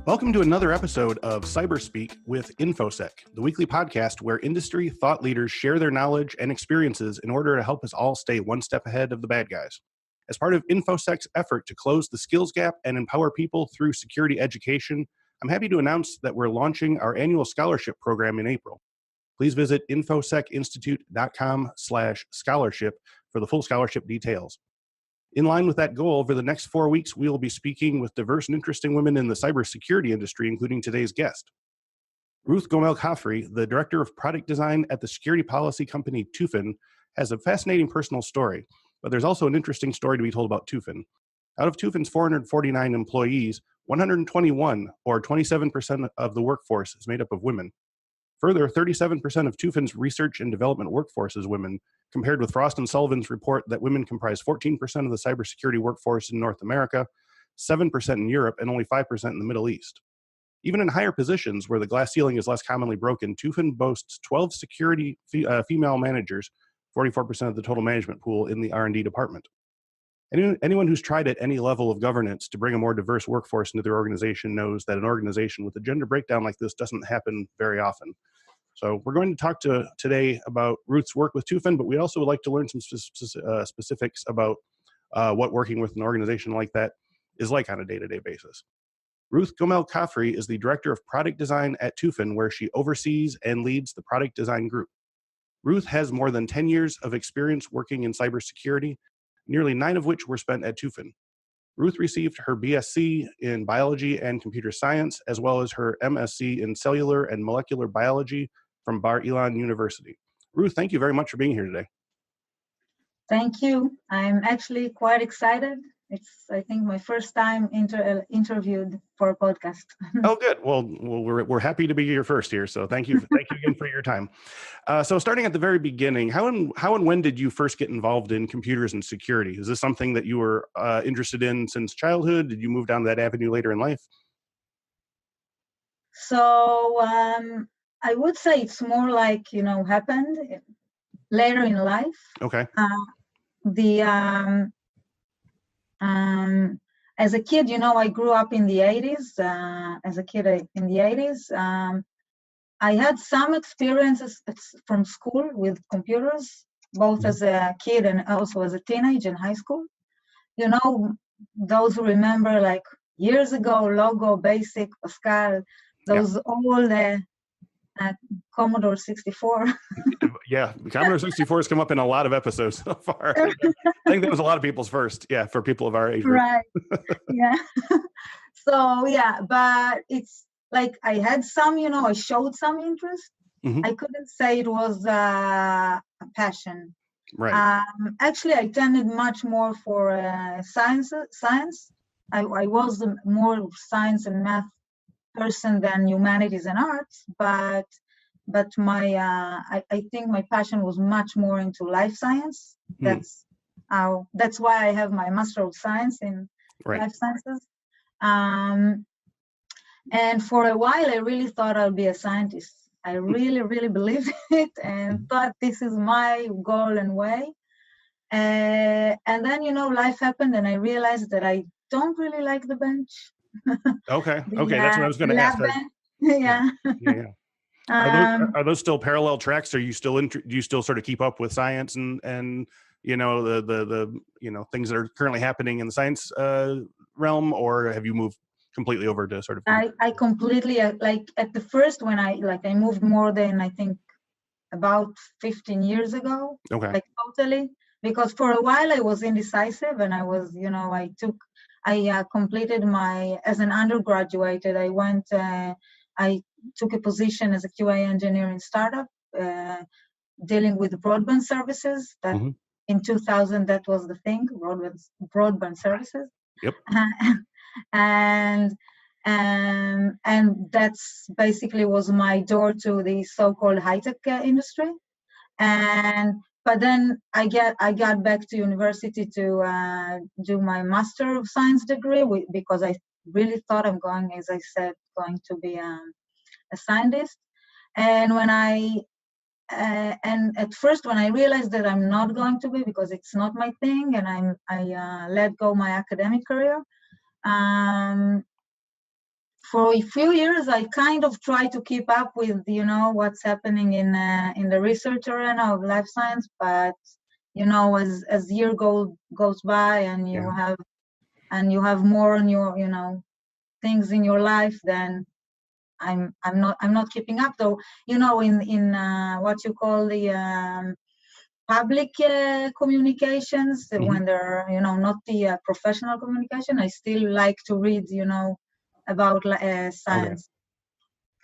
Welcome to another episode of Cyberspeak with Infosec, the weekly podcast where industry thought leaders share their knowledge and experiences in order to help us all stay one step ahead of the bad guys. As part of Infosec's effort to close the skills gap and empower people through security education, I'm happy to announce that we're launching our annual scholarship program in April. Please visit infosecinstitute.com/scholarship for the full scholarship details. In line with that goal, over the next 4 weeks, we will be speaking with diverse and interesting women in the cybersecurity industry, including today's guest. Ruth Gomel-Kafri, the Director of Product Design at the security policy company Tufin, has a fascinating personal story, but there's also an interesting story to be told about Tufin. Out of Tufin's 449 employees, 121, or 27% of the workforce, is made up of women. Further, 37% of Tufin's research and development workforce is women, compared with Frost & Sullivan's report that women comprise 14% of the cybersecurity workforce in North America, 7% in Europe, and only 5% in the Middle East. Even in higher positions where the glass ceiling is less commonly broken, Tufin boasts 12 security female managers, 44% of the total management pool in the R&D department. Anyone who's tried at any level of governance to bring a more diverse workforce into their organization knows that an organization with a gender breakdown like this doesn't happen very often. So we're going to talk today about Ruth's work with Tufin, but we also would like to learn some specifics about what working with an organization like that is like on a day-to-day basis. Ruth Gomel-Kafri is the Director of Product Design at Tufin, where she oversees and leads the product design group. Ruth has more than 10 years of experience working in cybersecurity, nearly 9 of which were spent at Tufin. Ruth received her BSc in biology and computer science, as well as her MSc in cellular and molecular biology from Bar Ilan University. Ruth, thank you very much for being here today. Thank you. I'm actually quite excited. It's, I think, my first time interviewed for a podcast. Oh, good. Well, we're happy to be your first here. So thank you again for your time. So starting at the very beginning, how and when did you first get involved in computers and security? Is this something that you were interested in since childhood? Did you move down that avenue later in life? So I would say it's more like, happened later in life. Okay. As a kid, I grew up in the 80s. I had some experiences from school with computers, both as a kid and also as a teenager in high school. Those who remember like years ago, Logo, Basic, Pascal, those old Commodore 64. Yeah, Commodore 64 has come up in a lot of episodes so far. I think that was a lot of people's first, for people of our age group. Right, yeah. So, but it's like I had some, I showed some interest. Mm-hmm. I couldn't say it was a passion. Right. Actually, I tended much more for science. I was more science and math person than humanities and arts, but my I think my passion was much more into life science. That's why I have my Master of Science in Life Sciences. And for a while, I really thought I'll be a scientist. I really, really believed it and thought this is my goal and way. And then, life happened and I realized that I don't really like the bench. Okay, that's what I was going to ask. Yeah. Are those still parallel tracks? Are you still do you still sort of keep up with science and the things that are currently happening in the science realm, or have you moved completely over to sort of? I completely like at the first when I moved more than I think about 15 years ago. Okay. Like totally, because for a while I was indecisive and I was I completed as an undergraduate, I took a position as a QA engineer in startup, dealing with broadband services. That in 2000, that was the thing, broadband services. Yep. And that's basically was my door to the so-called high-tech industry. But then I got back to university to do my Master of Science degree because I really thought I'm going to be a scientist. And and at first when I realized that I'm not going to be because it's not my thing, and I let go my academic career. for a few years, I kind of try to keep up with, what's happening in the research arena of life science. But, as year goes by and you have more on your, things in your life, then I'm not keeping up. Though, in what you call the public communications, when they're, not the professional communication, I still like to read, about science.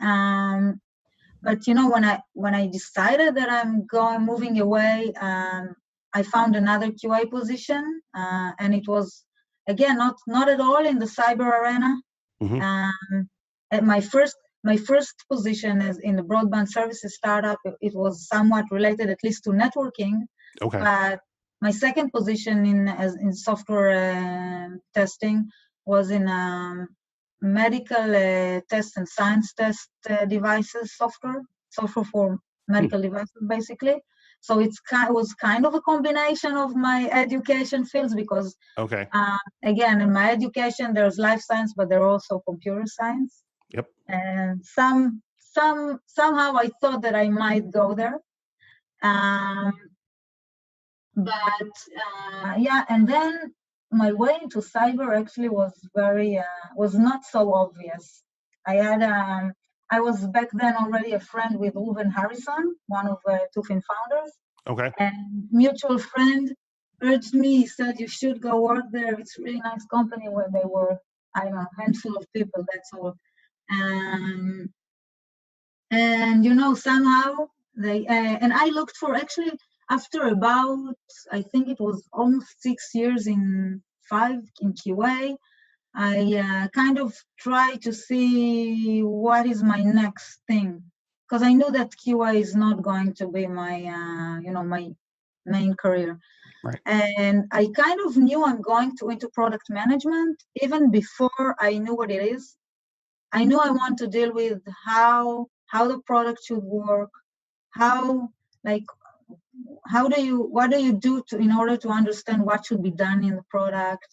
Okay. But when I decided that I'm moving away, I found another QA position, and it was again not at all in the cyber arena. And my first position is in the broadband services startup. It was somewhat related, at least, to networking. Okay. But my second position in software testing was in medical test and science test devices software for medical devices, basically. So it was kind of a combination of my education fields, because again, in my education there's life science, but there are also computer science. Yep. And somehow I thought that I might go there. But and then my way into cyber actually was not so obvious. I was back then already a friend with Ruth Harrison, one of Tufin founders. Okay. And mutual friend urged me. He said, "You should go work there. It's a really nice company," where they were, I don't know, a handful of people. That's all. And somehow they and I looked for, actually, after about, I think it was almost 6 years in QA, I kind of tried to see what is my next thing, because I knew that QA is not going to be my my main career. Right. And I kind of knew I'm going into product management even before I knew what it is. I knew I want to deal with how the product should work, what do you do in order to understand what should be done in the product,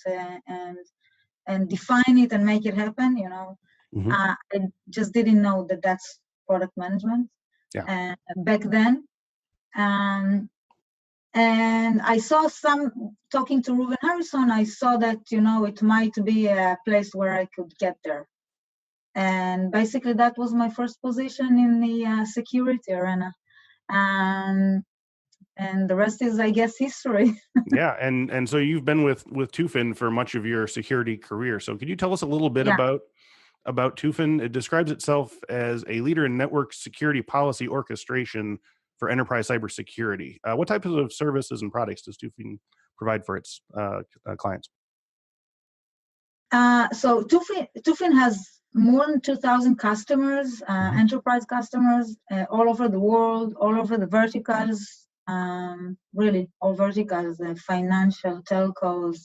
and define it and make it happen. I just didn't know that that's product management back then. And I saw talking to Ruth Harrison, I saw that, it might be a place where I could get there. And basically that was my first position in the security arena. And the rest is, I guess, history. Yeah, and so you've been with Tufin for much of your security career. So could you tell us a little bit about Tufin? It describes itself as a leader in network security policy orchestration for enterprise cybersecurity. What types of services and products does Tufin provide for its clients? So Tufin has more than 2,000 customers, enterprise customers, all over the world, all over the verticals, really all verticals, financial, telcos,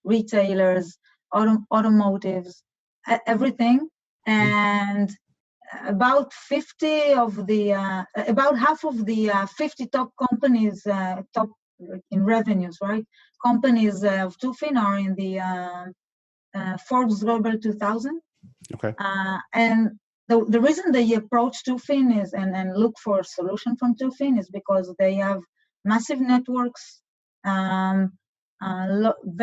retailers, automotives, everything. And about half of the 50 top companies, top in revenues, right? Companies of Tufin are in the Forbes Global 2000. Okay. And the reason they approach Tufin is and look for a solution from Tufin is because they have massive networks,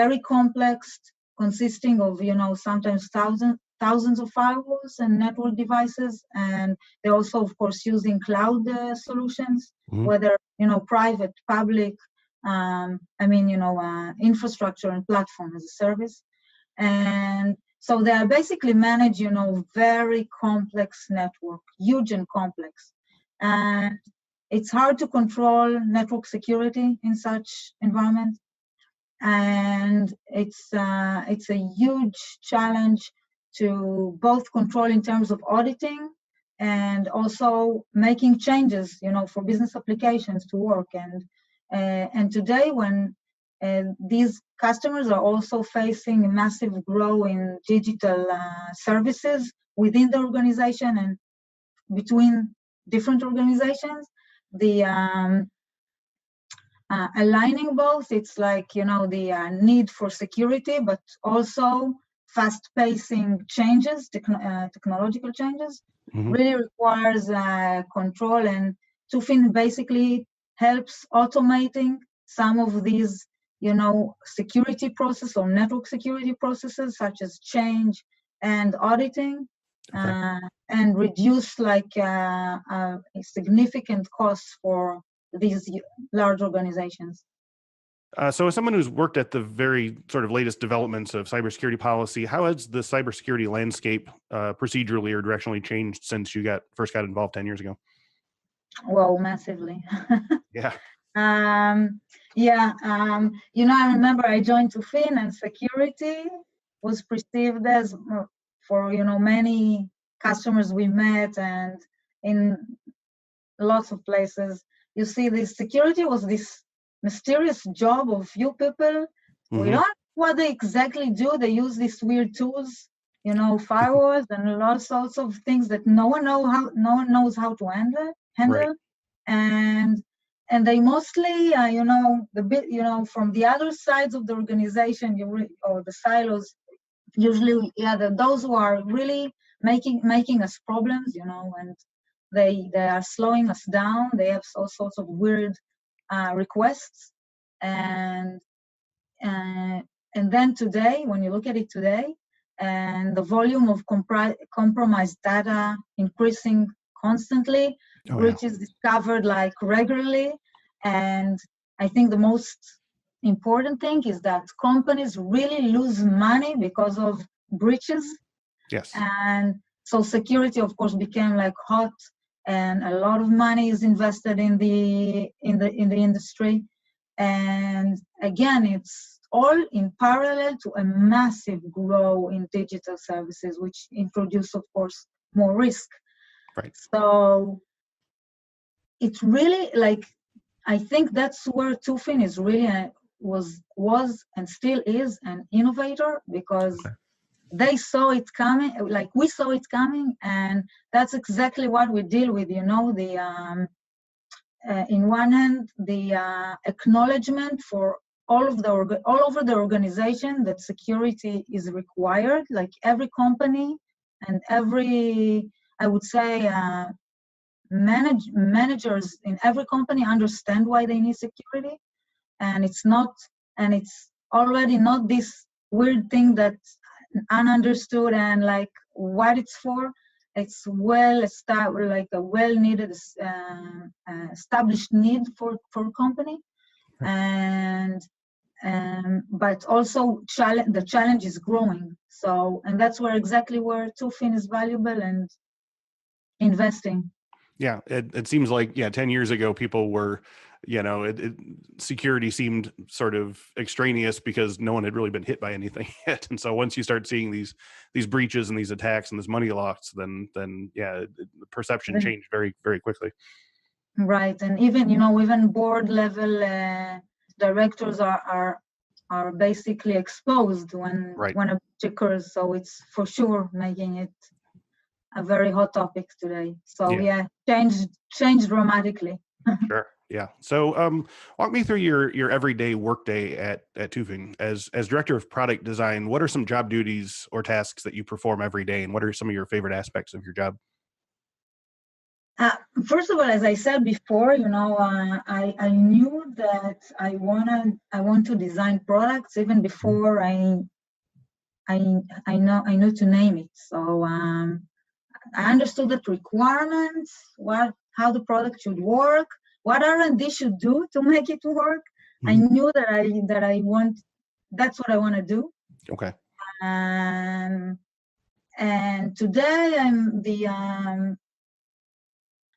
very complex, consisting of sometimes thousands of firewalls and network devices, and they're also, of course, using cloud solutions, whether private, public, infrastructure and platform as a service. And so they are basically manage, very complex network, huge and complex. And it's hard to control network security in such environment. And it's a huge challenge to both control in terms of auditing and also making changes, for business applications to work. And today, when these customers are also facing a massive growth in digital services within the organization and between different organizations, the aligning both, it's like, the need for security, but also fast-pacing changes, technological changes, Mhm. really requires control. And Tufin basically helps automating some of these, security process or network security processes, such as change and auditing, Okay. and reduce significant costs for these large organizations. So as someone who's worked at the very sort of latest developments of cybersecurity policy, how has the cybersecurity landscape procedurally or directionally changed since you first got involved 10 years ago? Well, massively. Yeah. I remember I joined Tufin, and security was perceived as, for many customers we met and in lots of places, you see this security was this mysterious job of few people. We Mhm. don't know what they exactly do. They use these weird tools, firewalls and all sorts of things that no one knows how to handle. Right. And they mostly, from the other sides of the organization, or the silos, usually, those who are really making us problems, and they are slowing us down. They have all sorts of weird requests, and then today, when you look at it today, and the volume of compromised data increasing constantly, Oh, yeah. breaches discovered regularly, and I think the most important thing is that companies really lose money because of breaches, Yes. and so security, of course, became hot, and a lot of money is invested in the industry. And again, it's all in parallel to a massive growth in digital services, which introduce, of course, more risk. Right. So it's really I think that's where Tufin is really was and still is an innovator, because Okay. they saw it coming, we saw it coming, and that's exactly what we deal with. In one hand, the acknowledgement for all over the organization that security is required. Like every company and every, I would say, managers in every company understand why they need security, and it's already not this weird thing that's ununderstood and what it's for. It's well established, a well needed established need for a company. And but also the challenge is growing. So, and that's exactly where Tufin is valuable and investing. Yeah, it seems like 10 years ago people were, security seemed sort of extraneous because no one had really been hit by anything yet. And so once you start seeing these breaches and these attacks and this money loss, then the perception changed very, very quickly. Right, and even board level directors are basically exposed when Right. when a breach occurs. So it's for sure making it a very hot topic today. So changed dramatically. Sure. Yeah. So walk me through your everyday workday at Tufin. As director of product design, what are some job duties or tasks that you perform every day, and what are some of your favorite aspects of your job? First of all, as I said before, I knew that I want to design products even before I knew to name it. So I understood the requirements, how the product should work, what R&D should do to make it work. I knew that I want, that's what I want to do. Okay. And today I'm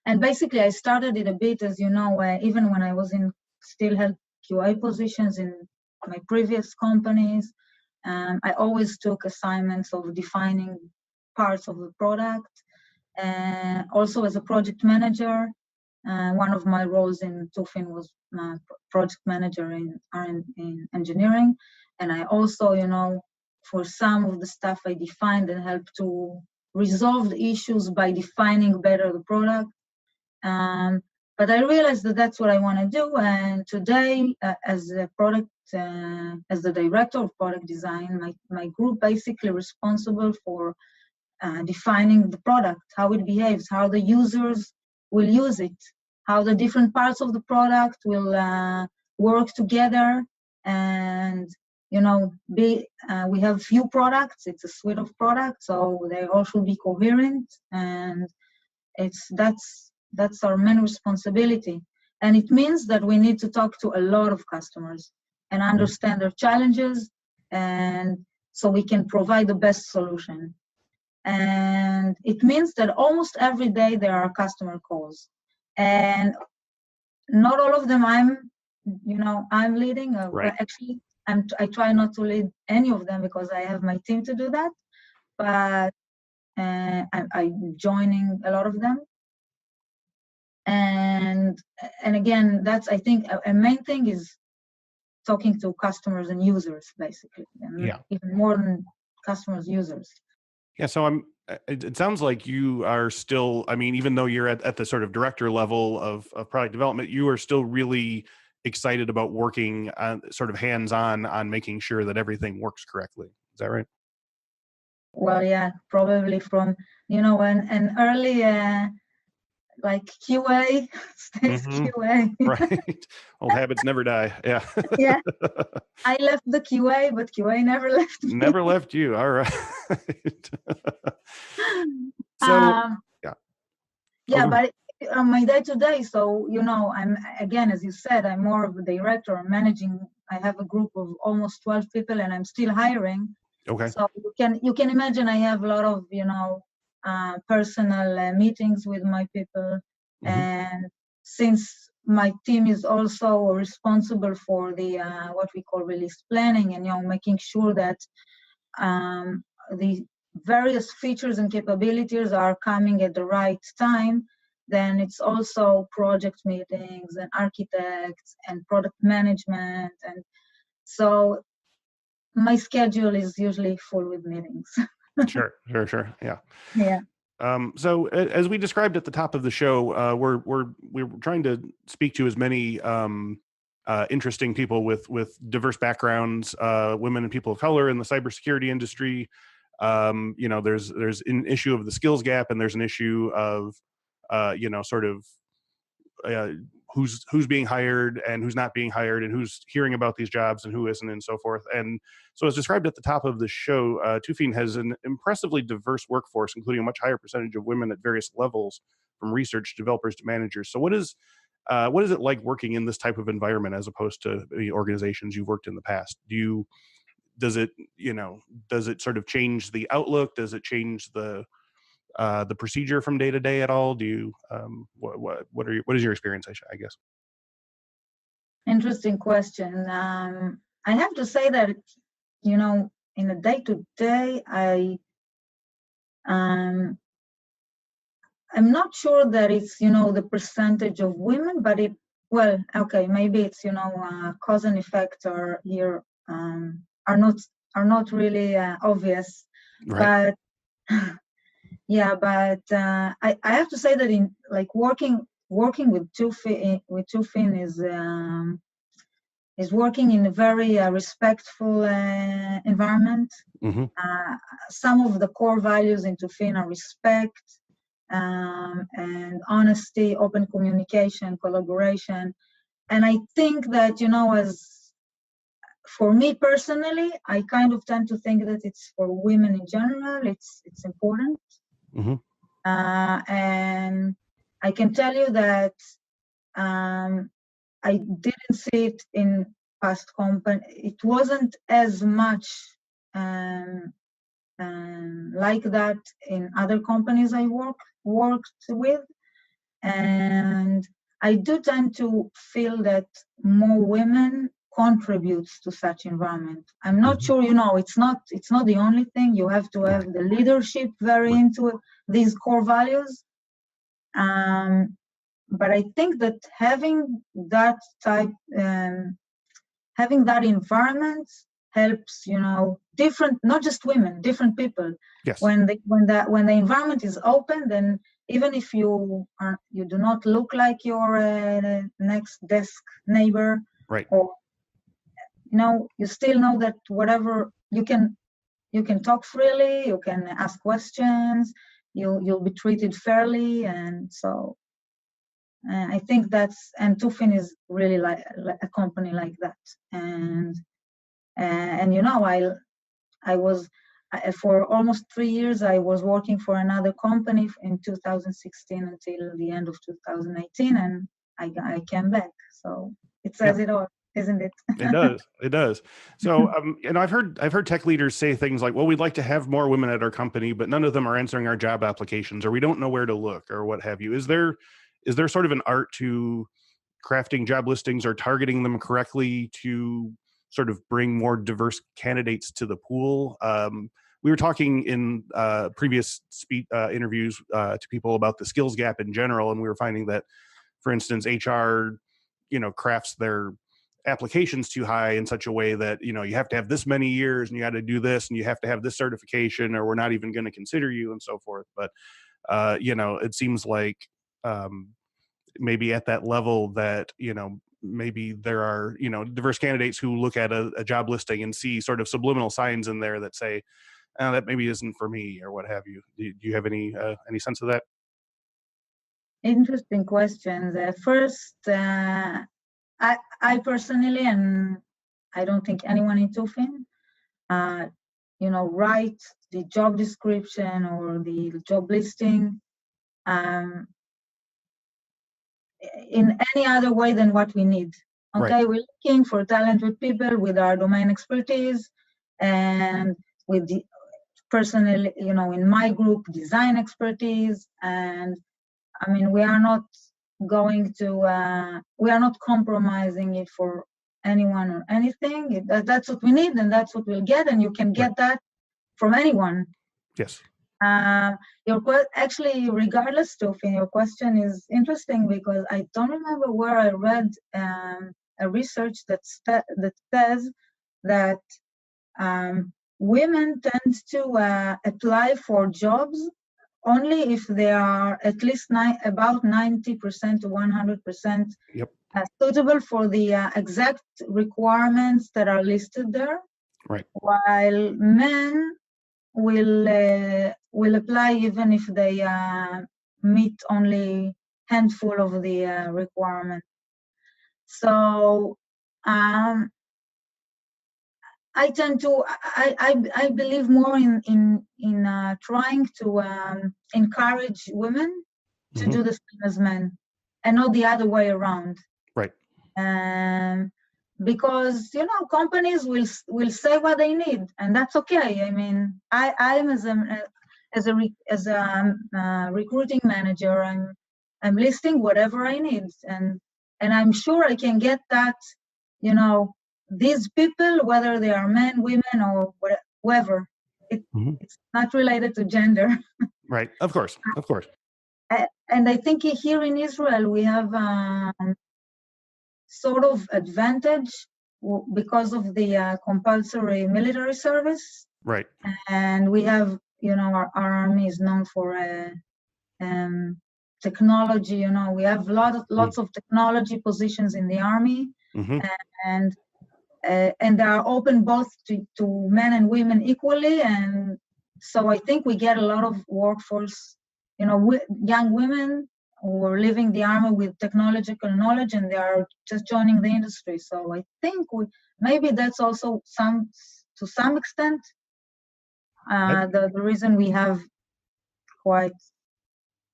and basically I started it a bit, as you know, even when I was in still held QA positions in my previous companies. I always took assignments of defining parts of the product. And also as a project manager, one of my roles in Tufin was project manager in engineering. And I also, for some of the stuff I defined and helped to resolve the issues by defining better the product. but I realized that that's what I want to do. And today, as a product, as the director of product design, my group basically responsible for defining the product, how it behaves, how the users will use it, how the different parts of the product will work together. And we have few products. It's a suite of products, so they all should be coherent. And that's our main responsibility. And it means that we need to talk to a lot of customers and understand their challenges, and so we can provide the best solution. And it means that almost every day there are customer calls, and not all of them I'm leading. Right. Actually, I try not to lead any of them because I have my team to do that. But I'm joining a lot of them. And again, that's, I think, a main thing is talking to customers and users, basically, and even more than customers, users. Yeah, so it sounds like you are still, I mean, even though you're at the sort of director level of product development, you are still really excited about working on sort of hands-on on making sure that everything works correctly. Is that right? Well, yeah, probably from, an early like QA, stays QA. Right. Old habits never die. Yeah. Yeah. I left the QA, but QA never left me. Never left you. All right. So, yeah, but on my day-to-day, so, I'm, again, as you said, I'm more of a director. I'm managing, I have a group of almost 12 people, and I'm still hiring. Okay. So you can imagine I have a lot of, personal meetings with my people. And since my team is also responsible for the what we call release planning, and making sure that the various features and capabilities are coming at the right time, then it's also project meetings and architects and product management. And so my schedule is usually full with meetings. Sure. Yeah. Yeah. So as we described at the top of the show, we're trying to speak to as many interesting people with diverse backgrounds, women and people of color in the cybersecurity industry. There's an issue of the skills gap, and there's an issue of sort of who's being hired and who's not being hired, and who's hearing about these jobs and who isn't, and so forth. And so, as described at the top of the show, Tufin has an impressively diverse workforce, including a much higher percentage of women at various levels, from research developers to managers. So what is it like working in this type of environment as opposed to the organizations you've worked in the past? Does it sort of change the outlook? Does it change the procedure from day to day at all? Do you what is your experience, I guess? Interesting question. I have to say that in a day to day, I'm not sure that it's the percentage of women, but maybe it's cause and effect are here are not really obvious, right. But yeah, but I have to say that in like working with Tufin is working in a very respectful environment. Some of the core values in Tufin are respect and honesty, open communication, collaboration. And I think that, as for me personally, I kind of tend to think that it's for women in general, it's important. And I can tell you that I didn't see it in past company. It wasn't as much like that in other companies I worked with. And I do tend to feel that more women contributes to such environment. I'm not sure, it's not the only thing. You have to have the leadership very into these core values. But I think that having that environment helps, different, not just women, different people. Yes. When the environment is open, then even if you do not look like your next desk neighbor, Right. or you still know that whatever you can talk freely, you can ask questions, you'll be treated fairly, and so I think and Tufin is really like a company like that, and I was for almost 3 years I was working for another company in 2016 until the end of 2018, and I came back. So it says it all, isn't it? It does. It does. So, I've heard tech leaders say things like, "Well, we'd like to have more women at our company, but none of them are answering our job applications, or we don't know where to look, or what have you." Is there sort of an art to crafting job listings or targeting them correctly to sort of bring more diverse candidates to the pool? We were talking in previous interviews to people about the skills gap in general, and we were finding that, for instance, HR, crafts their applications too high in such a way that, you have to have this many years and you got to do this and you have to have this certification or we're not even going to consider you and so forth. But, it seems like maybe at that level that, maybe there are, diverse candidates who look at a job listing and see sort of subliminal signs in there that say, oh, that maybe isn't for me or what have you. Do you have any sense of that? Interesting questions. First, I personally, and I don't think anyone in Tufin, write the job description or the job listing in any other way than what we need. Okay, Right. We're looking for talented people with our domain expertise and with the personally, in my group, design expertise. And I mean, we are not compromising it for anyone or anything. That's what we need, and that's what we'll get, and you can get that from anyone. Yes. Actually, regardless, Tufin, your question is interesting because I don't remember where I read a research that says that women tend to apply for jobs only if they are at least about 90% to 100% suitable for the exact requirements that are listed there. Right. While men will apply even if they meet only handful of the requirements. So I tend to I believe more in trying to encourage women to do the same as men, and not the other way around. Right. Because companies will say what they need, and that's okay. I mean, I'm as a recruiting manager, I'm listing whatever I need, and I'm sure I can get that. These people, whether they are men, women, or whatever, it's not related to gender. Right. Of course. Of course. And I think here in Israel we have sort of advantage because of the compulsory military service. Right. And we have, our army is known for technology. We have lots of technology positions in the army, and they are open both to men and women equally. And so I think we get a lot of workforce, young women who are leaving the army with technological knowledge, and they are just joining the industry. So I think maybe that's also to some extent the reason we have quite.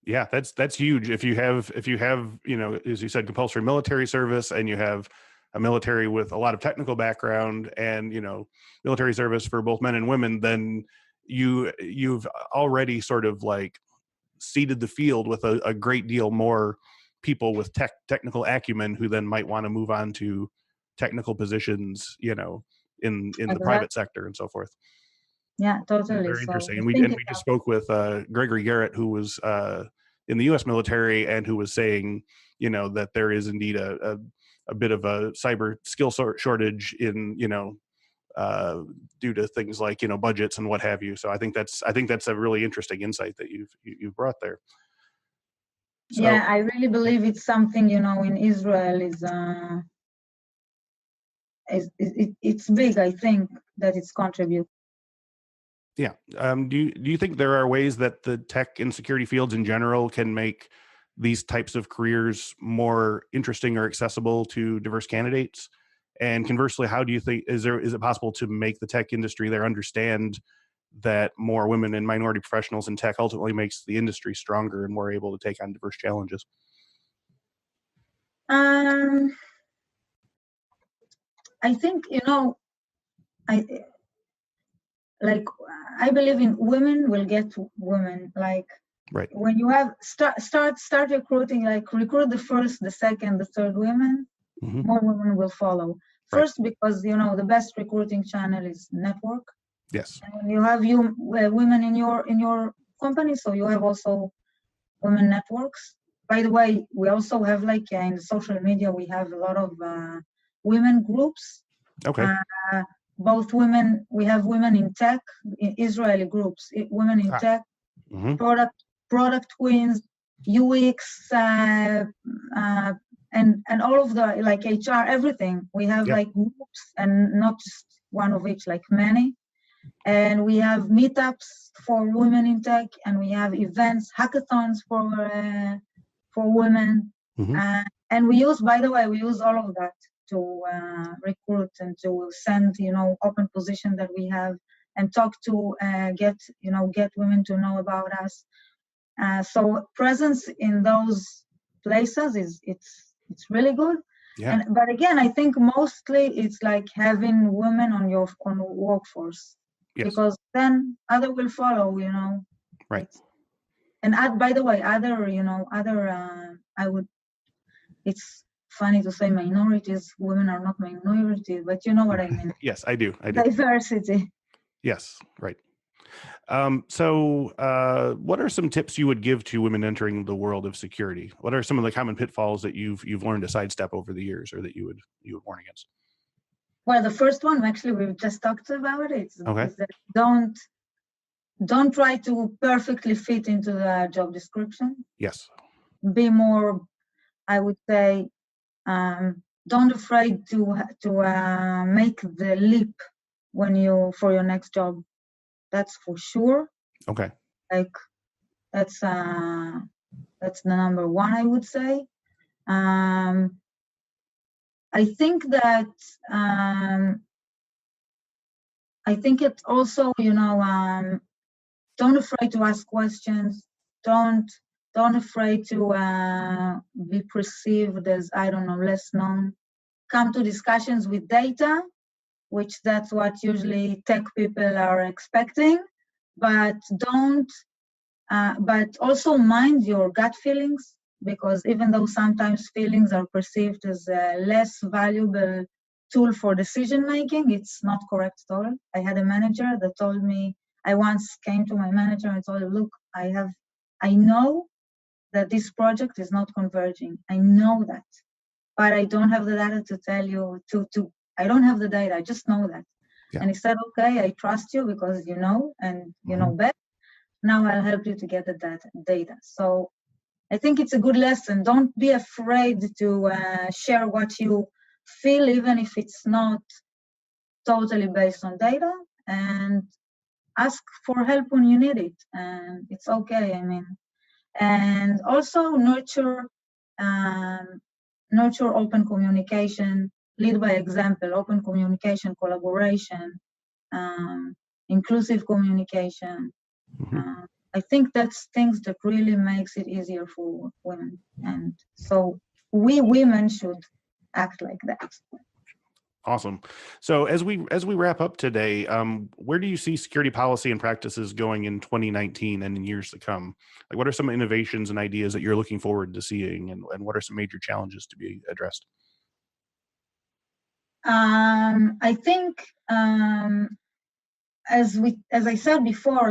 Yeah, that's huge. If you have, as you said, compulsory military service, and you have a military with a lot of technical background, and military service for both men and women, then you've already sort of like seeded the field with a great deal more people with technical acumen who then might want to move on to technical positions, in the private sector and so forth. Yeah, totally. Very interesting. And we just spoke with Gregory Garrett, who was in the U.S. military, and who was saying, that there is indeed a bit of a cyber skill shortage in, due to things like, budgets and what have you. So I think that's a really interesting insight that you've brought there. So, yeah, I really believe it's something, in Israel it's big. I think that it's contribute. yeah. Do you think there are ways that the tech and security fields in general can make these types of careers more interesting or accessible to diverse candidates? And conversely, how do you think is it possible to make the tech industry there understand that more women and minority professionals in tech ultimately makes the industry stronger and more able to take on diverse challenges? I think I I believe in women will get women. Right. When you have start recruiting, recruit the first, the second, the third women, Mm-hmm. more women will follow. First, because the best recruiting channel is network. Yes. And when you have women in your company, so you have also women networks. By the way, we also have in the social media, we have a lot of women groups. Okay. Both women, we have women in tech, Israeli groups, women in tech, Mm-hmm. product queens, UX, and all of the HR, everything. We have groups, and not just one of each, many. And we have meetups for women in tech, and we have events, hackathons for women. Mm-hmm. And we use all of that to recruit and to send, open position that we have, and talk to get women to know about us. So presence in those places it's really good. Yeah. But again, I think mostly it's having women on the workforce. Yes. Because then other will follow, Right. By the way, it's funny to say minorities, women are not minorities, but you know what I mean. Yes, I do. Diversity. Yes, right. So what are some tips you would give to women entering the world of security? What are some of the common pitfalls that you've learned to sidestep over the years, or that you would warn against? Well, the first one, actually, we've just talked about it. Okay. Is that don't try to perfectly fit into the job description. Yes. Be more, I would say, don't afraid to make the leap for your next job. That's for sure. Okay. That's the number one, I would say. I think that it also, don't afraid to ask questions. Don't afraid to be perceived as, I don't know, less known. Come to discussions with data, which that's what usually tech people are expecting, but but also mind your gut feelings, because even though sometimes feelings are perceived as a less valuable tool for decision making, it's not correct at all. I had a manager that told me, I once came to my manager and told him, look, I know that this project is not converging. I know that, but I don't have the data to tell you I don't have the data. I just know that. Yeah. And he said, okay, I trust you because you know, and you know best. Now I'll help you to get the data. So I think it's a good lesson. Don't be afraid to share what you feel, even if it's not totally based on data, and ask for help when you need it. And it's okay, I mean. And also nurture open communication, lead by example, open communication, collaboration, inclusive communication. I think that's things that really makes it easier for women. And so we women should act like that. Awesome. So as we wrap up today, where do you see security policy and practices going in 2019 and in years to come? Like, what are some innovations and ideas that you're looking forward to seeing, and what are some major challenges to be addressed? I think, as I said before,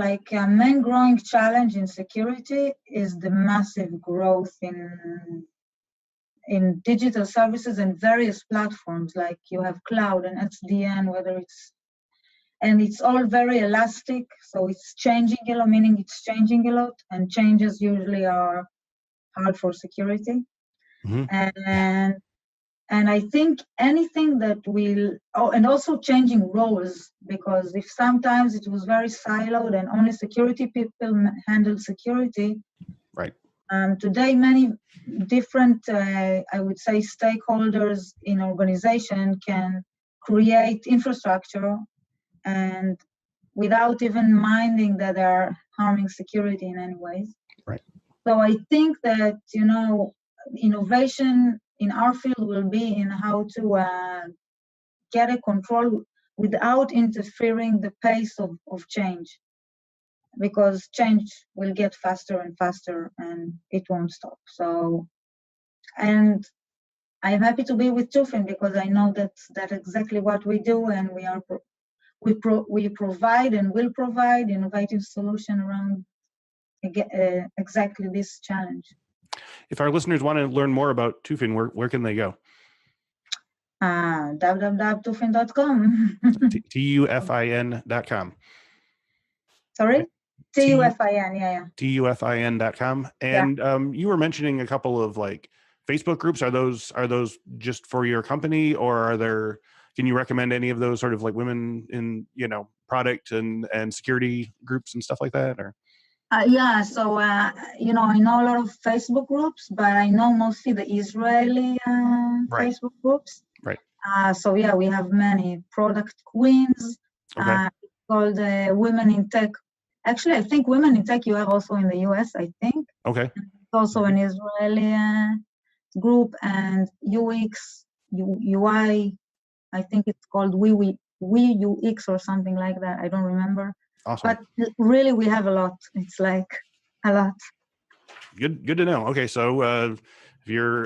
main growing challenge in security is the massive growth in digital services and various platforms, like you have cloud and SDN, and it's all very elastic, so it's changing a lot, meaning it's changing a lot, and changes usually are hard for security. Mm-hmm. And I think anything that will, and also changing roles, because if sometimes it was very siloed and only security people handle security, Right. Today many different, I would say, stakeholders in organization can create infrastructure and without even minding that they are harming security in any ways. Right. So I think that, innovation in our field will be in how to get a control without interfering the pace of change, because change will get faster and faster and it won't stop. So, and I'm happy to be with Tufin because I know that's exactly what we do, and we provide and will provide innovative solution around exactly this challenge. If our listeners want to learn more about Tufin, where can they go? www.tufin.com. Tufin.com. Sorry? Tufin, yeah. Tufin.com. And you were mentioning a couple of like Facebook groups. Are those just for your company, or can you recommend any of those sort of like women in, product and security groups and stuff like that? Or So I know a lot of Facebook groups, but I know mostly the Israeli Right. Facebook groups. Right. So yeah, we have many product queens. Okay. Called Women in Tech. Actually, I think Women in Tech you have also in the US, I think. Okay. It's also an Israeli group, and UX, UI, I think it's called We UX or something like that. I don't remember. Awesome. But really, we have a lot. It's like a lot. Good to know. Okay, so if you're,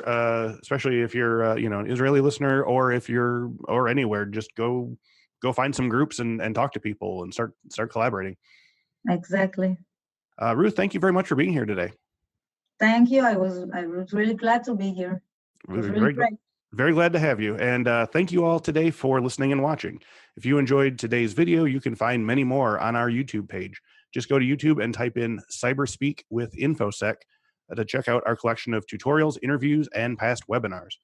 especially if you're, an Israeli listener, or if you're, or anywhere, just go find some groups and talk to people and start collaborating. Exactly. Ruth, thank you very much for being here today. Thank you. I was really glad to be here. It was really great. Very glad to have you. And thank you all today for listening and watching. If you enjoyed today's video, you can find many more on our YouTube page. Just go to YouTube and type in Cyberspeak with Infosec to check out our collection of tutorials, interviews, and past webinars.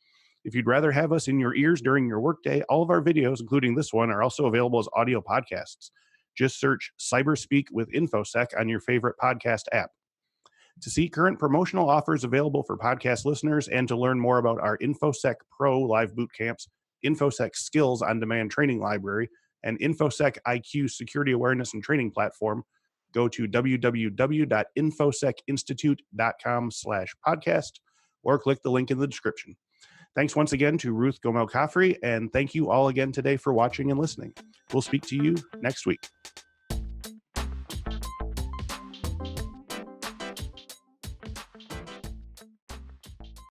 If you'd rather have us in your ears during your workday, all of our videos, including this one, are also available as audio podcasts. Just search Cyberspeak with Infosec on your favorite podcast app. To see current promotional offers available for podcast listeners and to learn more about our Infosec Pro live boot camps, Infosec Skills on-demand training library, and Infosec IQ security awareness and training platform, go to www.infosecinstitute.com/podcast or click the link in the description. Thanks once again to Ruth Gomel-Kafri, and thank you all again today for watching and listening. We'll speak to you next week.